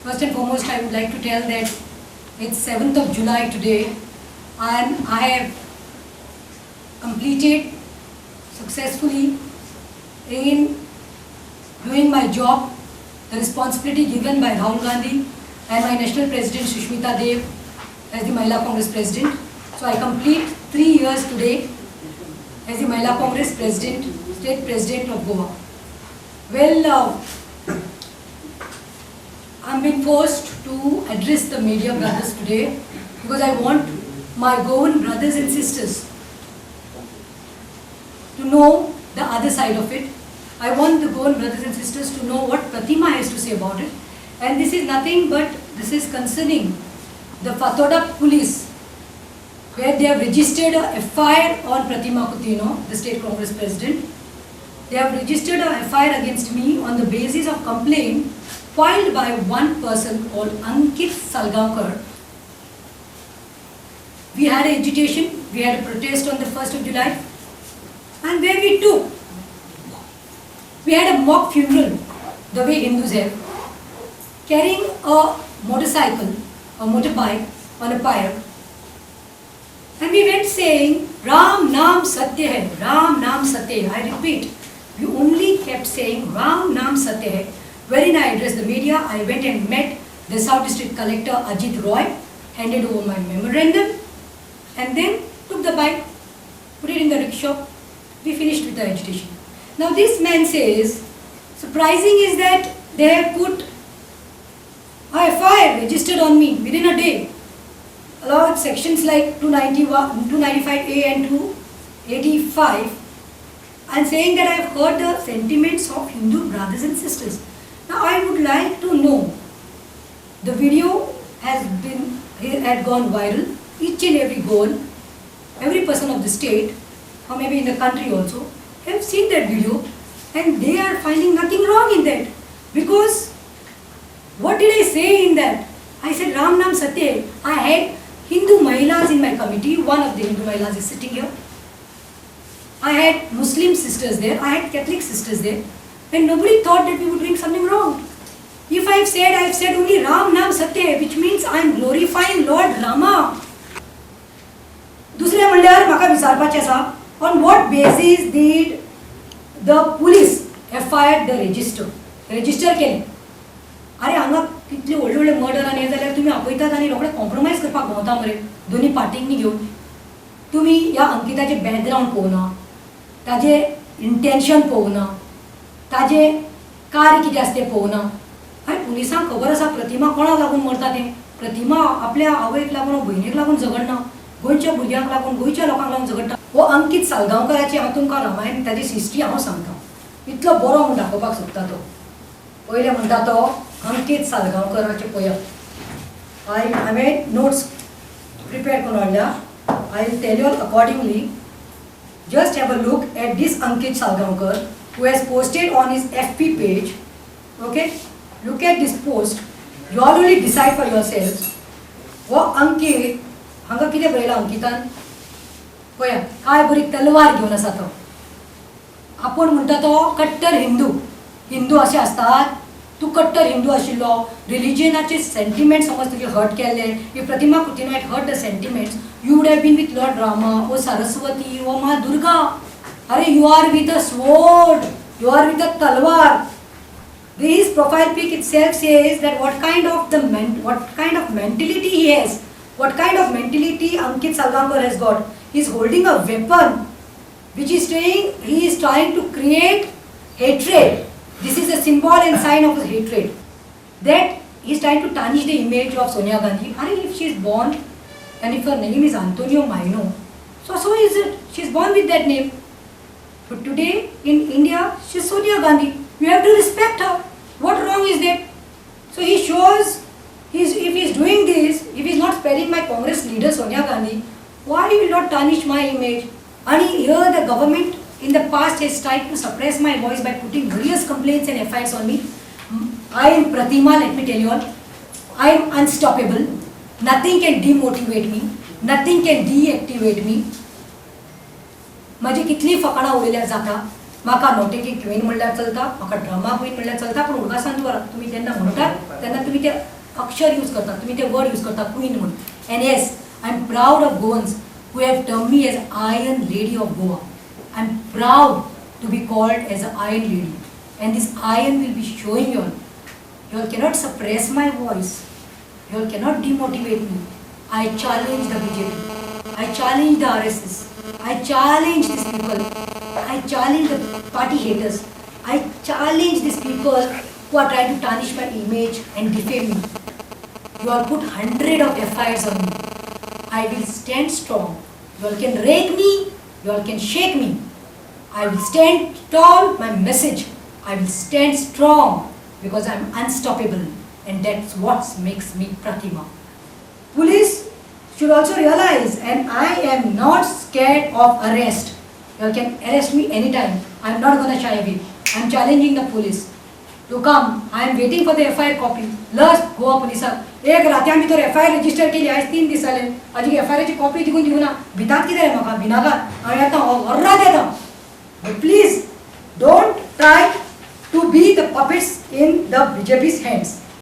First and foremost, I would like to tell that it's 7th of July today and I have completed successfully in doing my job, the responsibility given by Rahul Gandhi and my National President Sushmita Dev as the Mahila Congress President. So I complete 3 years today as the Mahila Congress President, State President of Goa. Well, I'm being forced to address the media brothers today because I want my Goan brothers and sisters to know the other side of it. I want the Goan brothers and sisters to know what Pratima has to say about it. And this is nothing but this is concerning the Fatoda police, where they have registered a FIR on Pratima Coutinho, the State Congress President. They have registered a FIR against me on the basis of complaint filed by one person called Ankit Salgaonkar. We had an agitation, we had a protest on the 1st of July, and where we had a mock funeral, the way Hindus have, carrying a motorcycle, a motorbike on a pyre. And we went saying, Ram Naam Satya Hai, Ram Naam Satya Hai. I repeat, we only kept saying Ram Naam Satya Hai. Wherein I addressed the media, I went and met the South District Collector Ajit Roy, handed over my memorandum, and then took the bike, put it in the rickshaw. We finished with the agitation. Now this man says, surprising is that they have put a FIR registered on me within a day, along with sections like 295A and 285, and saying that I have heard the sentiments of Hindu brothers and sisters. Now I would like to know, the video had gone viral. Each and every Goan, every person of the state, or maybe in the country also, have seen that video, and they are finding nothing wrong in that. Because what did I say in that? I said Ram Naam Satya. I had Hindu Mahilas in my committee. One of the Hindu Mahilas is sitting here. I had Muslim sisters there. I had Catholic sisters there. And nobody thought that we would doing something wrong. If I have said only Ram Naam Satya, which means I am glorifying Lord Rama. दुसरे म्हणल्यार म्हाका विचारपाचें आसा, on what basis did the police FIR the register केलें? अरे हांगा कितले व्हडले व्हडले मर्डर आनी हें जाल्यार तुमी आपयतात आनी रोखडे कॉम्प्रोमायज करपाक भोंवता मरे दोनी पार्टींनी घेवन. तुमी ह्या अंकिताचे बॅकग्रावंड पळोवना, ताजें इंटेंशन पळोवना, ताजें कार्य कितें आसा तें पळोवना. अरे पुलिसांक खबर आसा प्रतिमा कोणाक लागून मरता तें. प्रतिमा आपल्या आवयक लागून भयणीक लागून झगडना, गोंयच्या भुरग्यांक लागून गोंयच्या लोकांक लागून झगडटा. हो अंकीत सालगांवकाराची हांव तुमकां रामायण ताजी हिस्ट्री हांव सांगता. इतलो बरो म्हूण दाखोवपाक सोदता तो. पयले म्हणटा तो अंकीत सालगांवकाराचे पोयम. हांवें नोट्स प्रिपेर करून हाडल्या. I will tell you accordingly. Just have a look at this Ankit Salgaonkar, who has posted on his FB page. Okay, look at this post. You all only decide for yourselves. वो अंकित हांगा कितें बरयलां अंकितान? पळया काय बरी तलवार घेवन आसा तो. आपूण म्हणटा तो कट्टर हिंदू अशें आसतात. तूं कट्टर हिंदू आशिल्लो, रिलिजनाचे सेंटिमेंट समज तुगे हर्ट केल्ले, if Pratima Coutinho had hurt the sentiments, you would have been with Lord Rama, or Saraswati, or Ma Durga. Are you are with a sword, you are with a talwar. His profile pic itself says that what kind of mentality he has, what kind of mentality Ankit Salgaonkar has got. He is holding a weapon, which is saying he is trying to create hatred. This is a symbol and sign of hatred. That he is trying to tarnish the image of Sonia Gandhi. If she is born and if her name is Antonio Maino, so is it. She is born with that name. But today in India, she is Sonia Gandhi. You have to respect her. What wrong is that? So he shows, if he is doing this, if he is not sparing my Congress leader Sonia Gandhi, why he will not tarnish my image? And here the government in the past has tried to suppress my voice by putting various complaints and FIRs on me. I am Pratima, let me tell you all. I am unstoppable. Nothing can demotivate me. Nothing can deactivate me. माझी कितली फकाणां उडयल्यार जाता. म्हाका नोटेकी queen म्हणल्यार चलता, म्हाका drama queen म्हणल्यार चलता, पूण उडगा सांगता वरा तुमी जेन्ना म्हणटात तेन्ना तुमी ते अक्षर यूज करतात, तुमी ते वर्ड यूज करतात क्वीन म्हणून. And yes, I am proud of Goans who have termed me as Iron Lady of Goa. I am proud to be called as an Iron Lady, and this iron will be showing you all. You all cannot suppress my voice. You all cannot demotivate me. I challenge the BJP. I challenge the RSS. I challenge these people. I challenge the party haters. I challenge these people who are trying to tarnish my image and defame me. You all put 100 of FIRs on me. I will stand strong. You all can rake me, you all can shake me. I will stand tall, my message. I will stand strong because I am unstoppable, and that's what makes me Pratima. Police should also realize, and I am not scared of arrest. You all can arrest me anytime. I am not gonna shy away. I am challenging the police to come. I am waiting for the FIR copy. Last Goa police एक रात्यान भितर FIR register केली, आयज 3 दीस जाले, अजी FIR ची copy दिकून दिवना. भितात कितें रे म्हाका, भिनाका हांव येता वर्रात येता. But please don't try to be the puppets in the BJP's hands.